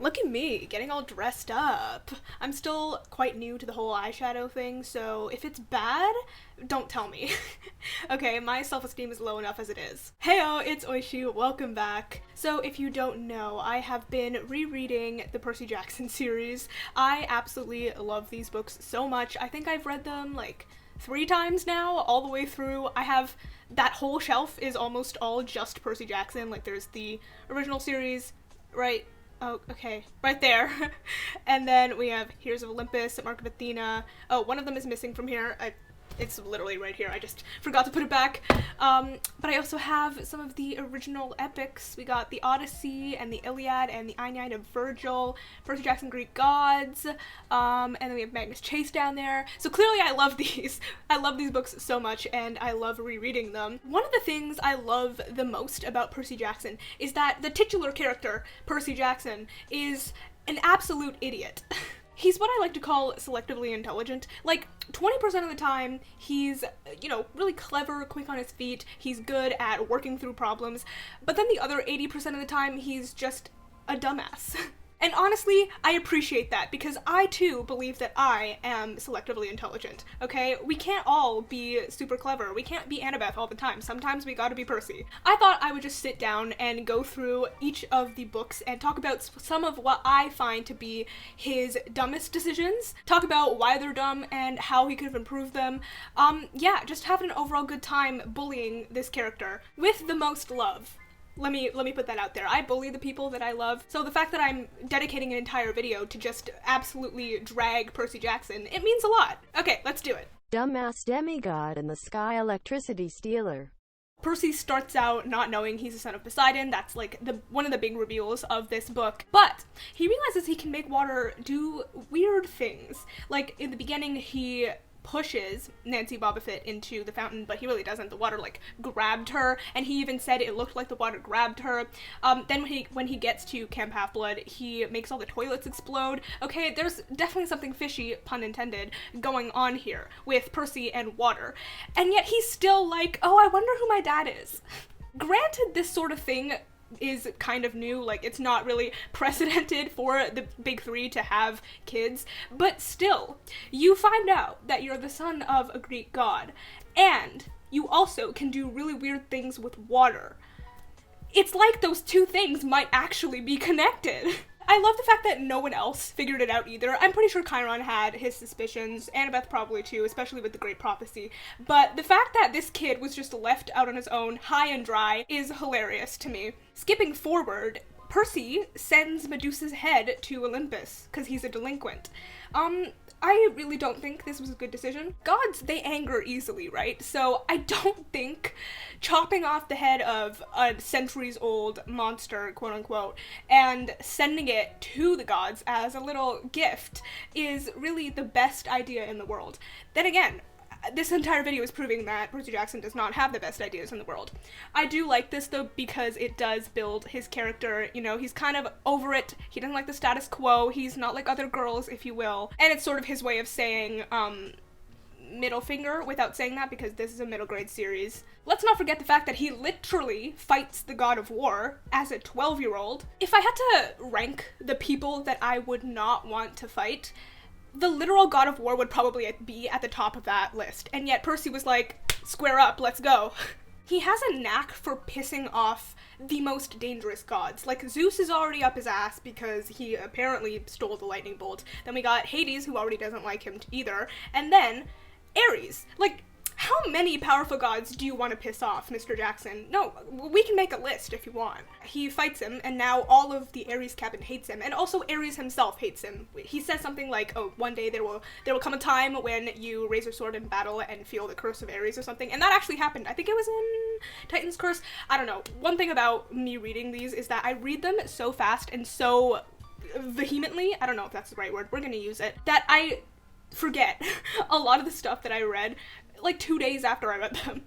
Look at me, getting all dressed up. I'm still quite new to the whole eyeshadow thing, so if it's bad, don't tell me. Okay, my self-esteem is low enough as it is. Heyo, it's Oishi, welcome back. So if you don't know, I have been rereading the Percy Jackson series. I absolutely love these books so much. I think I've read them like 3 times now, all the way through. I have that whole shelf is almost all just Percy Jackson. Like there's the original series, right? Oh, okay. Right there. And then we have Heroes of Olympus, Mark of Athena. Oh, one of them is missing from here. It's literally right here. I just forgot to put it back. But I also have some of the original epics. We got the Odyssey and the Iliad and the Aeneid of Virgil, Percy Jackson Greek Gods, and then we have Magnus Chase down there. So clearly I love these. I love these books so much and I love rereading them. One of the things I love the most about Percy Jackson is that the titular character, Percy Jackson, is an absolute idiot. He's what I like to call selectively intelligent. Like, 20% of the time, he's, really clever, quick on his feet, he's good at working through problems, but then the other 80% of the time, he's just a dumbass. And honestly, I appreciate that, because I too believe that I am selectively intelligent, okay? We can't all be super clever. We can't be Annabeth all the time. Sometimes we gotta be Percy. I thought I would just sit down and go through each of the books and talk about some of what I find to be his dumbest decisions, talk about why they're dumb and how he could have improved them. Yeah, just having an overall good time bullying this character with the most love. Let me put that out there. I bully the people that I love, so the fact that I'm dedicating an entire video to just absolutely drag Percy Jackson, it means a lot. Okay, let's do it. Dumbass demigod and the sky electricity stealer. Percy starts out not knowing he's the son of Poseidon. That's like one of the big reveals of this book. But he realizes he can make water do weird things. Like in the beginning, he pushes Nancy Bobofit into the fountain, but he really doesn't. The water grabbed her, and he even said it looked like the water grabbed her. Then when he gets to Camp Half-Blood, he makes all the toilets explode. Okay, there's definitely something fishy, pun intended, going on here with Percy and water. And yet he's still like, oh, I wonder who my dad is. Granted, this sort of thing is kind of new, like it's not really precedented for the big 3 to have kids, but still, you find out that you're the son of a Greek god, and you also can do really weird things with water. It's like those 2 things might actually be connected. I love the fact that no one else figured it out either. I'm pretty sure Chiron had his suspicions, Annabeth probably too, especially with the Great Prophecy, but the fact that this kid was just left out on his own, high and dry, is hilarious to me. Skipping forward, Percy sends Medusa's head to Olympus, because he's a delinquent. I really don't think this was a good decision. Gods, they anger easily, right? So I don't think chopping off the head of a centuries-old monster, quote-unquote, and sending it to the gods as a little gift is really the best idea in the world. Then again, this entire video is proving that Percy Jackson does not have the best ideas in the world. I do like this though because it does build his character, he's kind of over it, he doesn't like the status quo, he's not like other girls, if you will, and it's sort of his way of saying, middle finger without saying that because this is a middle grade series. Let's not forget the fact that he literally fights the god of war as a 12-year-old. If I had to rank the people that I would not want to fight, the literal god of war would probably be at the top of that list, and yet Percy was like, square up, let's go. He has a knack for pissing off the most dangerous gods. Like, Zeus is already up his ass because he apparently stole the lightning bolt. Then we got Hades, who already doesn't like him either, and then Ares. Like, how many powerful gods do you want to piss off, Mr. Jackson? No, we can make a list if you want. He fights him, and now all of the Ares cabin hates him, and also Ares himself hates him. He says something like, oh, one day there will come a time when you raise your sword in battle and feel the curse of Ares or something, and that actually happened. I think it was in Titan's Curse. I don't know. One thing about me reading these is that I read them so fast and so vehemently, I don't know if that's the right word, we're gonna use it, that I forget a lot of the stuff that I read like 2 days after I read them.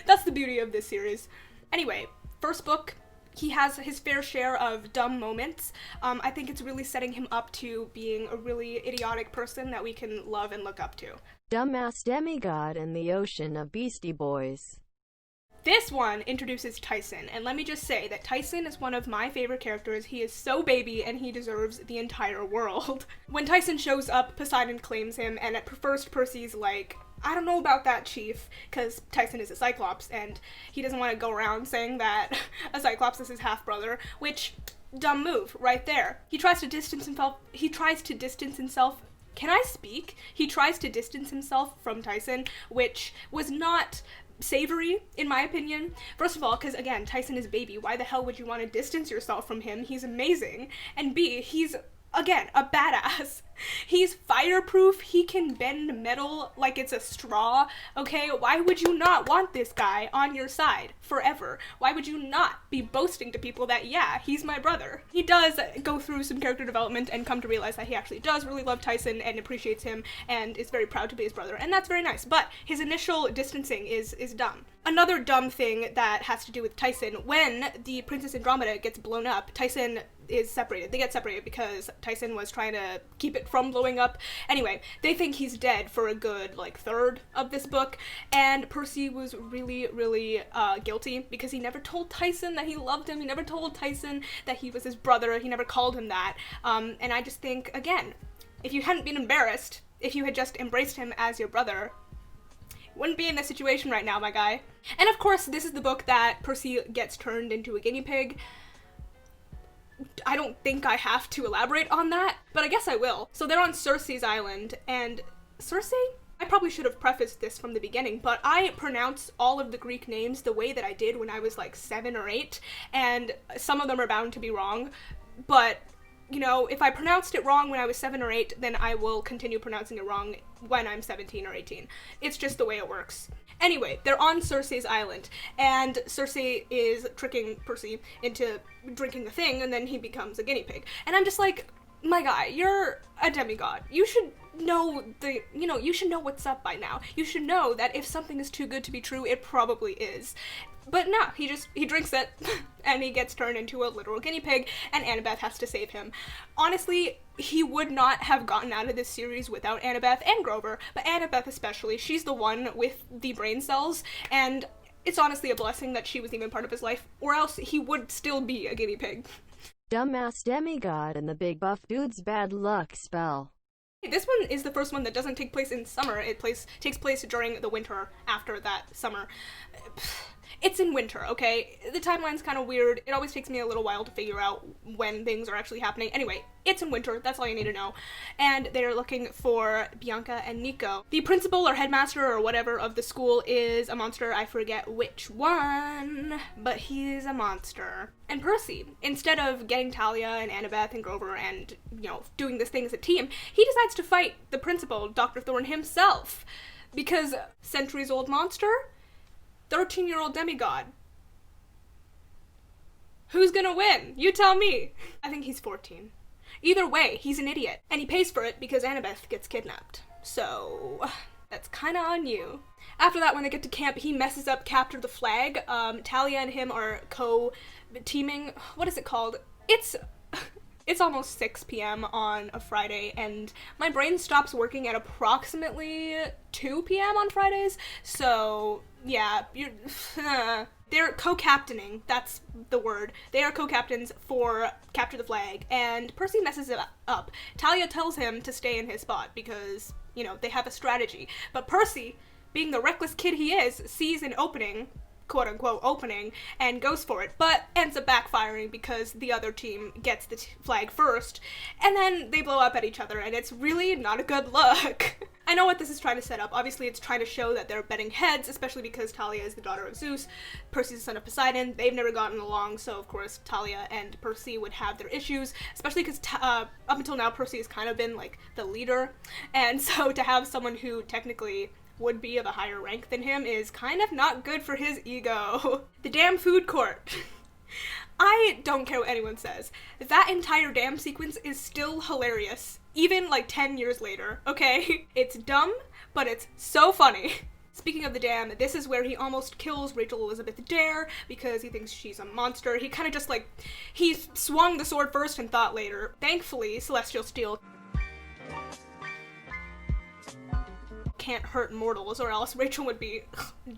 That's the beauty of this series. Anyway, first book, he has his fair share of dumb moments. I think it's really setting him up to being a really idiotic person that we can love and look up to. Dumbass demigod and the ocean of Beastie Boys. This one introduces Tyson, and let me just say that Tyson is one of my favorite characters. He is so baby, and he deserves the entire world. When Tyson shows up, Poseidon claims him, and at first Percy's like, I don't know about that, Chief, because Tyson is a Cyclops, and he doesn't want to go around saying that a Cyclops is his half-brother, which, dumb move, right there. He tries to distance himself, can I speak? He tries to distance himself from Tyson, which was not savory, in my opinion. First of all, because again, Tyson is baby. Why the hell would you want to distance yourself from him? He's amazing. And B, he's, again, a badass. He's fireproof, he can bend metal like it's a straw, okay? Why would you not want this guy on your side forever? Why would you not be boasting to people that, yeah, he's my brother? He does go through some character development and come to realize that he actually does really love Tyson and appreciates him and is very proud to be his brother, and that's very nice, but his initial distancing is dumb. Another dumb thing that has to do with Tyson, when the Princess Andromeda gets blown up, Tyson is separated. They get separated because Tyson was trying to keep it from blowing up. Anyway, they think he's dead for a good, like, third of this book, and Percy was really, really guilty because he never told Tyson that he loved him. He never told Tyson that he was his brother. He never called him that. And I just think, again, if you hadn't been embarrassed, if you had just embraced him as your brother, wouldn't be in this situation right now, my guy. And of course, this is the book that Percy gets turned into a guinea pig. I don't think I have to elaborate on that, but I guess I will. So they're on Circe's island, and Circe? I probably should have prefaced this from the beginning, but I pronounce all of the Greek names the way that I did when I was like 7 or 8, and some of them are bound to be wrong, but, you know, if I pronounced it wrong when I was 7 or 8, then I will continue pronouncing it wrong when I'm 17 or 18. It's just the way it works. Anyway, they're on Circe's island, and Circe is tricking Percy into drinking the thing, and then he becomes a guinea pig. And I'm just like, my guy, you're a demigod. You should know you should know what's up by now. You should know that if something is too good to be true, it probably is. But no, he drinks it, and he gets turned into a literal guinea pig, and Annabeth has to save him. Honestly, he would not have gotten out of this series without Annabeth and Grover, but Annabeth especially. She's the one with the brain cells, and it's honestly a blessing that she was even part of his life, or else he would still be a guinea pig. Dumbass demigod and the big buff dude's bad luck spell. This one is the first one that doesn't take place in summer. It takes place during the winter after that summer. It's in winter, okay? The timeline's kind of weird. It always takes me a little while to figure out when things are actually happening. Anyway, it's in winter. That's all you need to know. And they're looking for Bianca and Nico. The principal or headmaster or whatever of the school is a monster. I forget which one, but he's a monster. And Percy, instead of getting Talia and Annabeth and Grover and, you know, doing this thing as a team, he decides to fight the principal, Dr. Thorne himself. Because centuries-old monster? 13-year-old demigod. Who's gonna win? You tell me. I think he's 14. Either way, he's an idiot. And he pays for it because Annabeth gets kidnapped. So, that's kinda on you. After that, when they get to camp, he messes up Capture the Flag. Talia and him are co-teaming. What is it called? It's almost 6 p.m. on a Friday, and my brain stops working at approximately 2 p.m. on Fridays, so yeah, they're co-captaining, that's the word. They are co-captains for Capture the Flag, and Percy messes it up. Talia tells him to stay in his spot because, you know, they have a strategy, but Percy, being the reckless kid he is, sees an opening, quote-unquote opening, and goes for it, but ends up backfiring because the other team gets the flag first, and then they blow up at each other, and it's really not a good look. I know what this is trying to set up. Obviously, it's trying to show that they're betting heads, especially because Talia is the daughter of Zeus, Percy's the son of Poseidon. They've never gotten along, so of course Talia and Percy would have their issues, especially because up until now Percy has kind of been like the leader, and so to have someone who technically would be of a higher rank than him is kind of not good for his ego. The damn food court. I don't care what anyone says. That entire damn sequence is still hilarious, even like 10 years later, okay? It's dumb, but it's so funny. Speaking of the dam, this is where he almost kills Rachel Elizabeth Dare because he thinks she's a monster. He kind of just like, he swung the sword first and thought later. Thankfully, Celestial Steel can't hurt mortals, or else Rachel would be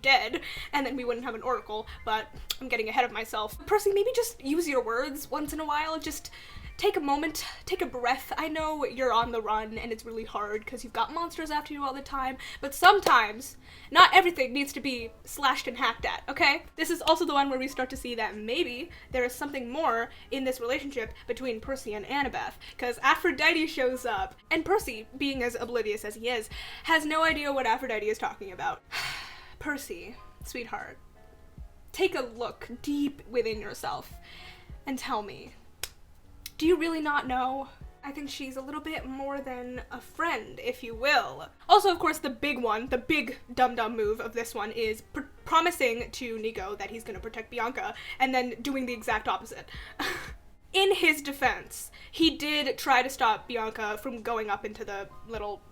dead, and then we wouldn't have an oracle, but I'm getting ahead of myself. Percy, maybe just use your words once in a while, just take a moment, take a breath. I know you're on the run and it's really hard because you've got monsters after you all the time, but sometimes not everything needs to be slashed and hacked at, okay? This is also the one where we start to see that maybe there is something more in this relationship between Percy and Annabeth, because Aphrodite shows up, and Percy, being as oblivious as he is, has no idea what Aphrodite is talking about. Percy, sweetheart, take a look deep within yourself and tell me, do you really not know? I think she's a little bit more than a friend, if you will. Also, of course, the big one, the big dum-dum move of this one is promising to Nico that he's gonna protect Bianca, and then doing the exact opposite. In his defense, he did try to stop Bianca from going up into the little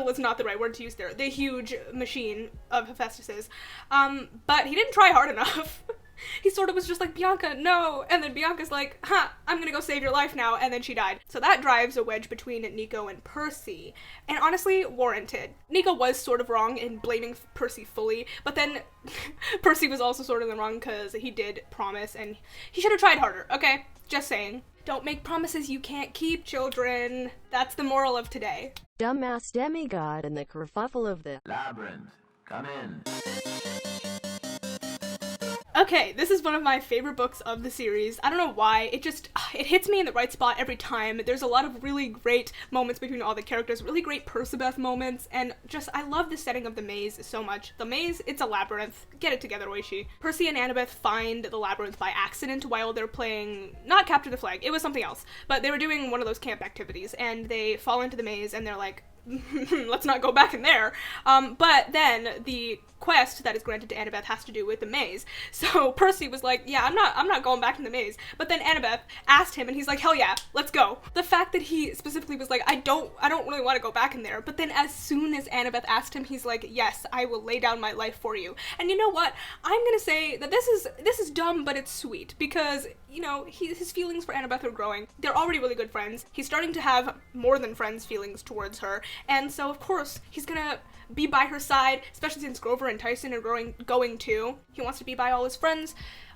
is not the right word to use there, the huge machine of Hephaestus's, but he didn't try hard enough. He sort of was just like, Bianca, no, and then Bianca's like, I'm gonna go save your life now, and then she died. So that drives a wedge between Nico and Percy, and honestly, warranted. Nico was sort of wrong in blaming Percy fully, but then Percy was also sort of in the wrong because he did promise, and he should have tried harder, okay? Just saying. Don't make promises you can't keep, children. That's the moral of today. Dumbass demigod and the kerfuffle of the Labyrinth, come in. Okay, this is one of my favorite books of the series. I don't know why, it hits me in the right spot every time. There's a lot of really great moments between all the characters, really great Percabeth moments, and just, I love the setting of the maze so much. The maze, it's a labyrinth. Get it together, Oishi. Percy and Annabeth find the labyrinth by accident while they're playing, not Capture the Flag, it was something else, but they were doing one of those camp activities, and they fall into the maze, and they're like, let's not go back in there. But then the quest that is granted to Annabeth has to do with the maze. So Percy was like, yeah, I'm not going back in the maze. But then Annabeth asked him and he's like, hell yeah, let's go. The fact that he specifically was like, I don't really want to go back in there. But then as soon as Annabeth asked him, he's like, yes, I will lay down my life for you. And you know what? I'm gonna say that this is dumb, but it's sweet because, you know, his feelings for Annabeth are growing. They're already really good friends. He's starting to have more than friends feelings towards her. And so of course he's gonna be by her side, especially since Grover and Tyson are going too. He wants to be by all his friends,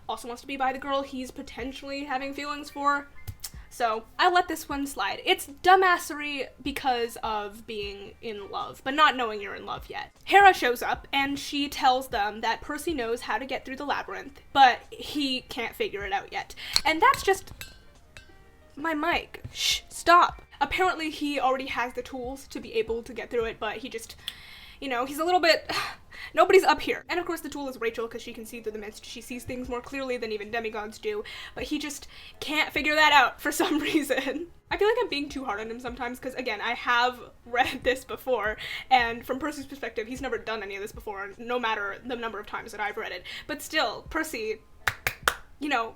also wants to be by the girl he's potentially having feelings for. So I let this one slide. It's dumbassery because of being in love, but not knowing you're in love yet. Hera shows up and she tells them that Percy knows how to get through the labyrinth, but he can't figure it out yet. And that's just... my mic. Shh, stop. Apparently he already has the tools to be able to get through it, but he just, you know, he's a little bit... nobody's up here. And of course the tool is Rachel because she can see through the mist. She sees things more clearly than even demigods do, but he just can't figure that out for some reason. I feel like I'm being too hard on him sometimes because, again, I have read this before, and from Percy's perspective, he's never done any of this before, no matter the number of times that I've read it. But still, Percy, you know,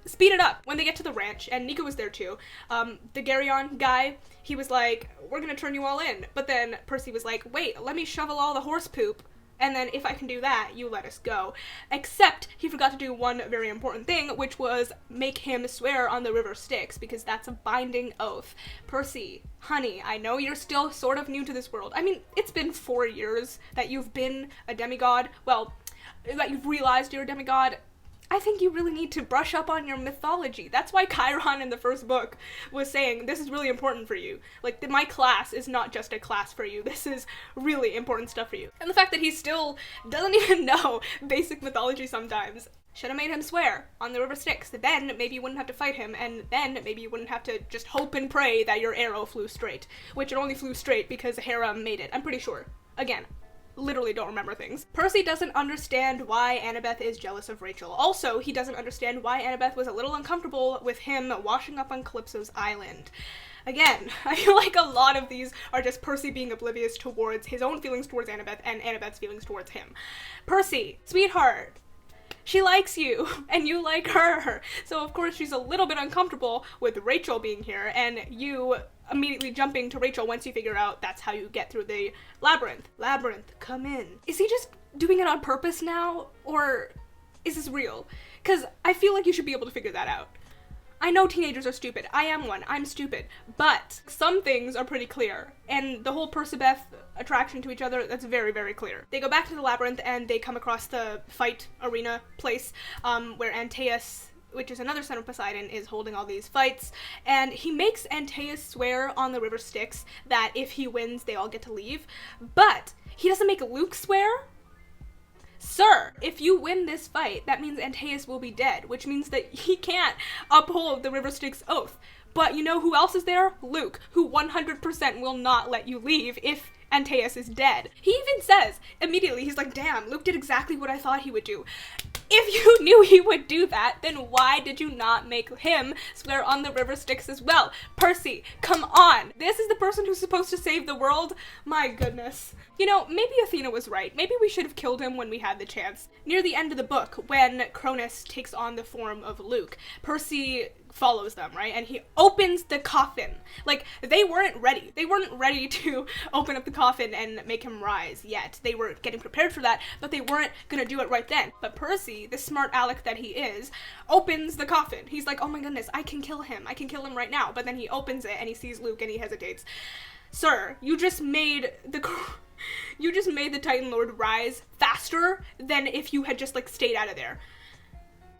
speed it up. When they get to the ranch, and Nico was there too, the Garyon guy, he was like, we're gonna turn you all in. But then Percy was like, wait, let me shovel all the horse poop, and then if I can do that, you let us go. Except he forgot to do one very important thing, which was make him swear on the river Styx, because that's a binding oath. Percy, honey, I know you're still sort of new to this world. I mean, it's been 4 years that you've been a demigod. Well, that you've realized you're a demigod. I think you really need to brush up on your mythology. That's why Chiron in the first book was saying, this is really important for you. Like, my class is not just a class for you. This is really important stuff for you. And the fact that he still doesn't even know basic mythology sometimes. Should have made him swear on the river Styx. Then maybe you wouldn't have to fight him, and then maybe you wouldn't have to just hope and pray that your arrow flew straight. Which it only flew straight because Hera made it. I'm pretty sure. Again, literally don't remember things. Percy doesn't understand why Annabeth is jealous of Rachel. Also, he doesn't understand why Annabeth was a little uncomfortable with him washing up on Calypso's island. Again, I feel like a lot of these are just Percy being oblivious towards his own feelings towards Annabeth and Annabeth's feelings towards him. Percy, sweetheart, she likes you, and you like her. So of course she's a little bit uncomfortable with Rachel being here, and you immediately jumping to Rachel once you figure out that's how you get through the labyrinth. Labyrinth, come in. Is he just doing it on purpose now, or is this real? Because I feel like you should be able to figure that out. I know teenagers are stupid. I am one. I'm stupid. But some things are pretty clear. And the whole Percybeth attraction to each other, that's very, very clear. They go back to the labyrinth and they come across the fight arena place where Antaeus, which is another son of Poseidon, is holding all these fights. And he makes Antaeus swear on the river Styx that if he wins, they all get to leave. But he doesn't make Luke swear. Sir, if you win this fight, that means Antaeus will be dead, which means that he can't uphold the river Styx oath. But you know who else is there? Luke, who 100% will not let you leave if Antaeus is dead. He even says, immediately, he's like, damn, Luke did exactly what I thought he would do. If you knew he would do that, then why did you not make him swear on the river Styx as well? Percy, come on! This is the person who's supposed to save the world? My goodness. You know, maybe Athena was right. Maybe we should have killed him when we had the chance. Near the end of the book, when Cronus takes on the form of Luke, Percy follows them, right? And he opens the coffin. Like, they weren't ready. They weren't ready to open up the coffin and make him rise yet. They were getting prepared for that, but they weren't gonna do it right then. But Percy, the smart aleck that he is, opens the coffin. He's like, oh my goodness, I can kill him. I can kill him right now. But then he opens it and he sees Luke and he hesitates. Sir, you just made the Titan Lord rise faster than if you had just, like, stayed out of there.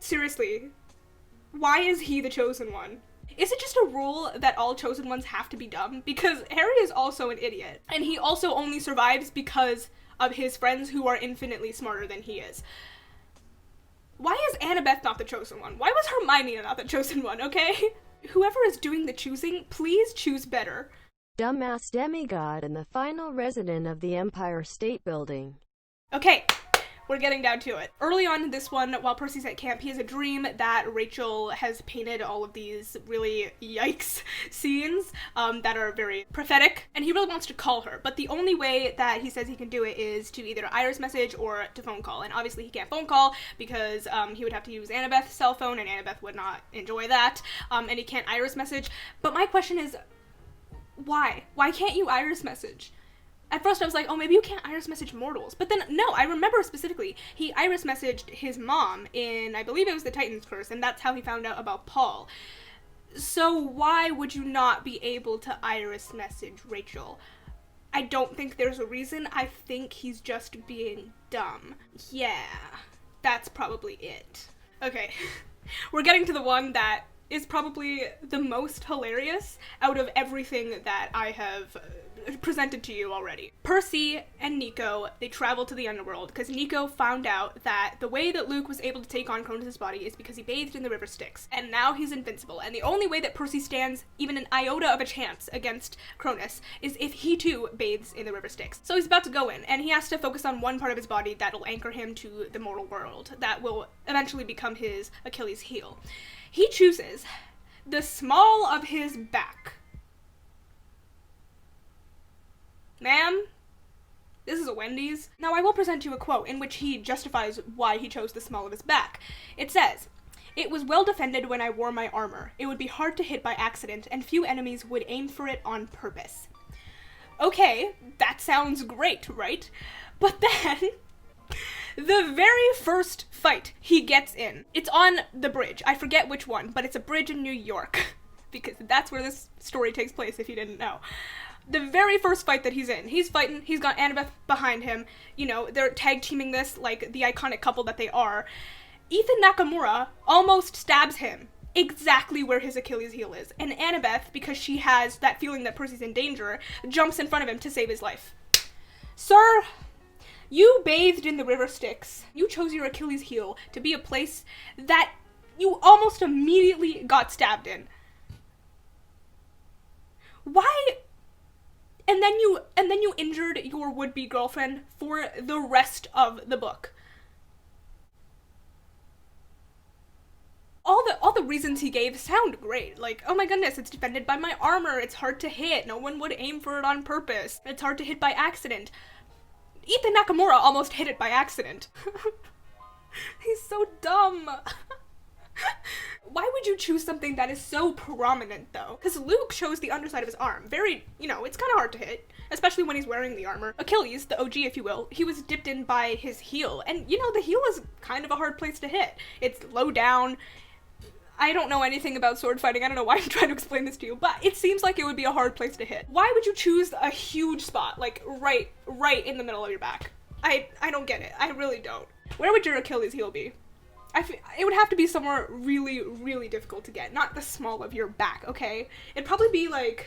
Seriously. Why is he the chosen one? Is it just a rule that all chosen ones have to be dumb? Because Harry is also an idiot. And he also only survives because of his friends who are infinitely smarter than he is. Why is Annabeth not the chosen one? Why was Hermione not the chosen one, okay? Whoever is doing the choosing, please choose better. Dumbass demigod and the final resident of the Empire State Building. Okay. We're getting down to it. Early on in this one, while Percy's at camp, he has a dream that Rachel has painted all of these really yikes scenes that are very prophetic, and he really wants to call her, but the only way that he says he can do it is to either iris message or to phone call, and obviously he can't phone call because he would have to use Annabeth's cell phone, and Annabeth would not enjoy that, and he can't iris message. But my question is, why? Why can't you iris message? At first I was like, oh, maybe you can't iris message mortals. But then, no, I remember specifically, he iris messaged his mom in, I believe it was the Titan's Curse, and that's how he found out about Paul. So why would you not be able to iris message Rachel? I don't think there's a reason. I think he's just being dumb. Yeah, that's probably it. Okay, we're getting to the one that is probably the most hilarious out of everything that I have presented to you already. Percy and Nico, they travel to the underworld because Nico found out that the way that Luke was able to take on Cronus' body is because he bathed in the river Styx, and now he's invincible, and the only way that Percy stands even an iota of a chance against Cronus is if he too bathes in the river Styx. So he's about to go in, and he has to focus on one part of his body that'll anchor him to the mortal world, that will eventually become his Achilles' heel. He chooses the small of his back. Ma'am, this is a Wendy's. Now I will present you a quote in which he justifies why he chose the small of his back. It says, "It was well defended when I wore my armor. It would be hard to hit by accident, and few enemies would aim for it on purpose." Okay, that sounds great, right? But then, the very first fight he gets in, it's on the bridge. I forget which one, but it's a bridge in New York, because that's where this story takes place, if you didn't know. The very first fight that he's in, he's fighting, he's got Annabeth behind him, you know, they're tag teaming this like the iconic couple that they are. Ethan Nakamura almost stabs him exactly where his Achilles heel is, and Annabeth, because she has that feeling that Percy's in danger, jumps in front of him to save his life. Sir, you bathed in the river Styx. You chose your Achilles heel to be a place that you almost immediately got stabbed in. Why? And then you injured your would-be girlfriend for the rest of the book. All the reasons he gave sound great. Like, oh my goodness, it's defended by my armor, it's hard to hit, no one would aim for it on purpose, it's hard to hit by accident. Ethan Nakamura almost hit it by accident. He's so dumb. Why would you choose something that is so prominent, though? Because Luke chose the underside of his arm. Very, you know, it's kind of hard to hit, especially when he's wearing the armor. Achilles, the OG if you will, he was dipped in by his heel, and, you know, the heel is kind of a hard place to hit. It's low down. I don't know anything about sword fighting. I don't know why I'm trying to explain this to you, but it seems like it would be a hard place to hit. Why would you choose a huge spot, like right in the middle of your back? I don't get it. I really don't. Where would your Achilles heel be? It would have to be somewhere really, really difficult to get. Not the small of your back, okay? It'd probably be like,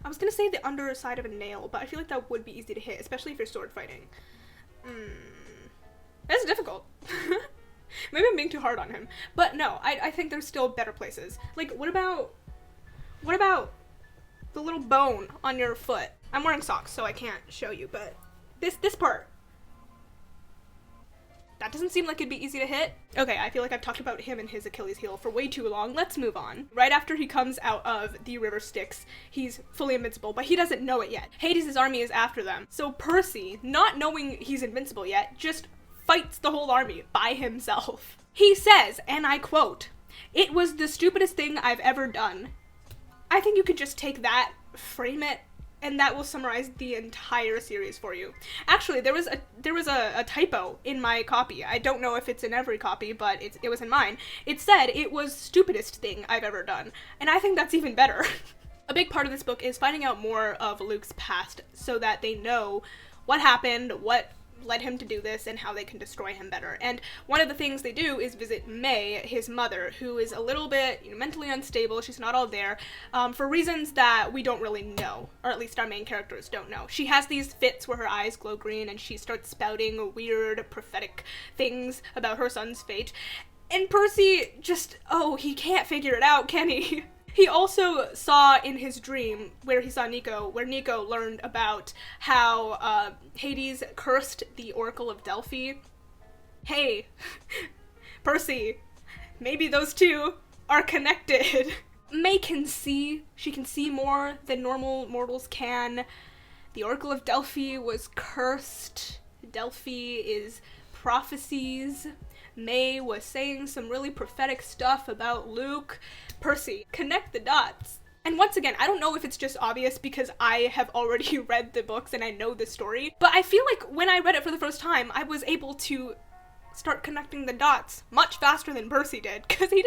I was gonna say the underside of a nail, but I feel like that would be easy to hit, especially if you're sword fighting. That's difficult. Maybe I'm being too hard on him. But no, I think there's still better places. Like, what about the little bone on your foot? I'm wearing socks, so I can't show you, but this part. That doesn't seem like it'd be easy to hit. Okay, I feel like I've talked about him and his Achilles heel for way too long. Let's move on. Right after he comes out of the river Styx, he's fully invincible, but he doesn't know it yet. Hades' army is after them. So Percy, not knowing he's invincible yet, just fights the whole army by himself. He says, and I quote, "It was the stupidest thing I've ever done." I think you could just take that, frame it, and that will summarize the entire series for you. Actually, there was a typo in my copy. I don't know if it's in every copy, but it was in mine. It said it was stupidest thing I've ever done, and I think that's even better. A big part of this book is finding out more of Luke's past so that they know what happened, what led him to do this, and how they can destroy him better. And one of the things they do is visit May, his mother, who is a little bit mentally unstable. She's not all there for reasons that we don't really know, or at least our main characters don't know. She has these fits where her eyes glow green and she starts spouting weird prophetic things about her son's fate. And Percy just, he can't figure it out, can he? He also saw in his dream, where he saw Nico, where Nico learned about how Hades cursed the Oracle of Delphi. Hey, Percy, maybe those two are connected. May can see. She can see more than normal mortals can. The Oracle of Delphi was cursed. Delphi is prophecies. May was saying some really prophetic stuff about Luke. Percy, connect the dots. And once again, I don't know if it's just obvious because I have already read the books and I know the story, but I feel like when I read it for the first time, I was able to start connecting the dots much faster than Percy did, because he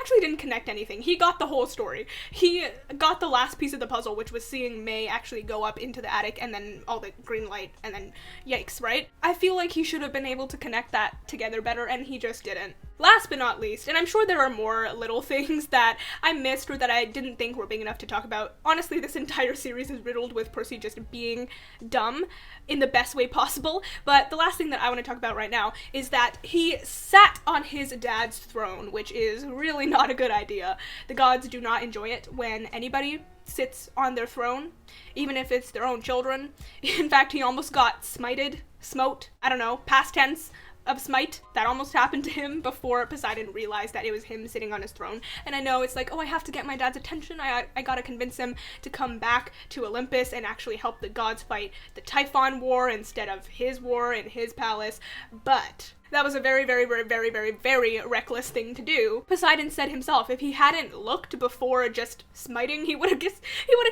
actually didn't connect anything. He got the whole story. He got the last piece of the puzzle, which was seeing May actually go up into the attic and then all the green light and then yikes, right? I feel like he should have been able to connect that together better, and he just didn't. Last but not least, and I'm sure there are more little things that I missed or that I didn't think were big enough to talk about. Honestly, this entire series is riddled with Percy just being dumb in the best way possible, but the last thing that I want to talk about right now is that he sat on his dad's throne, which is really not a good idea. The gods do not enjoy it when anybody sits on their throne, even if it's their own children. In fact, he almost got smote, I don't know, past tense of smite. That almost happened to him before Poseidon realized that it was him sitting on his throne. And I know it's like, I have to get my dad's attention. I gotta convince him to come back to Olympus and actually help the gods fight the Typhon War instead of his war in his palace. But that was a very, very, very, very, very, very reckless thing to do. Poseidon said himself, if he hadn't looked before just smiting, he would have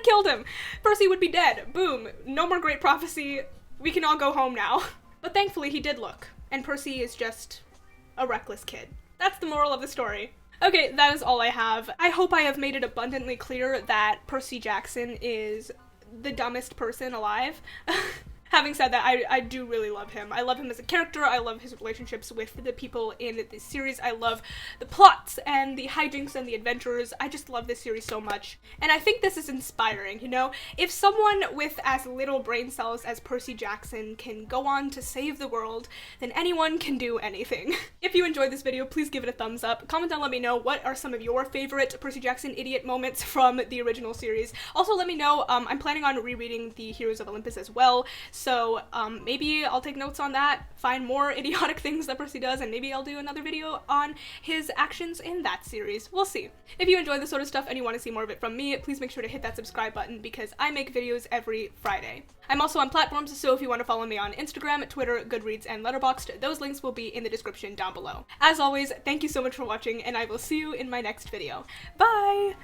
killed him. Percy would be dead. Boom. No more great prophecy. We can all go home now. But thankfully he did look. And Percy is just a reckless kid. That's the moral of the story. Okay, that is all I have. I hope I have made it abundantly clear that Percy Jackson is the dumbest person alive. Having said that, I do really love him. I love him as a character. I love his relationships with the people in this series. I love the plots and the hijinks and the adventures. I just love this series so much. And I think this is inspiring, you know? If someone with as little brain cells as Percy Jackson can go on to save the world, then anyone can do anything. If you enjoyed this video, please give it a thumbs up. Comment down, let me know what are some of your favorite Percy Jackson idiot moments from the original series. Also, let me know, I'm planning on rereading the Heroes of Olympus as well. So maybe I'll take notes on that, find more idiotic things that Percy does, and maybe I'll do another video on his actions in that series. We'll see. If you enjoy this sort of stuff and you want to see more of it from me, please make sure to hit that subscribe button because I make videos every Friday. I'm also on platforms, so if you want to follow me on Instagram, Twitter, Goodreads, and Letterboxd, those links will be in the description down below. As always, thank you so much for watching, and I will see you in my next video. Bye!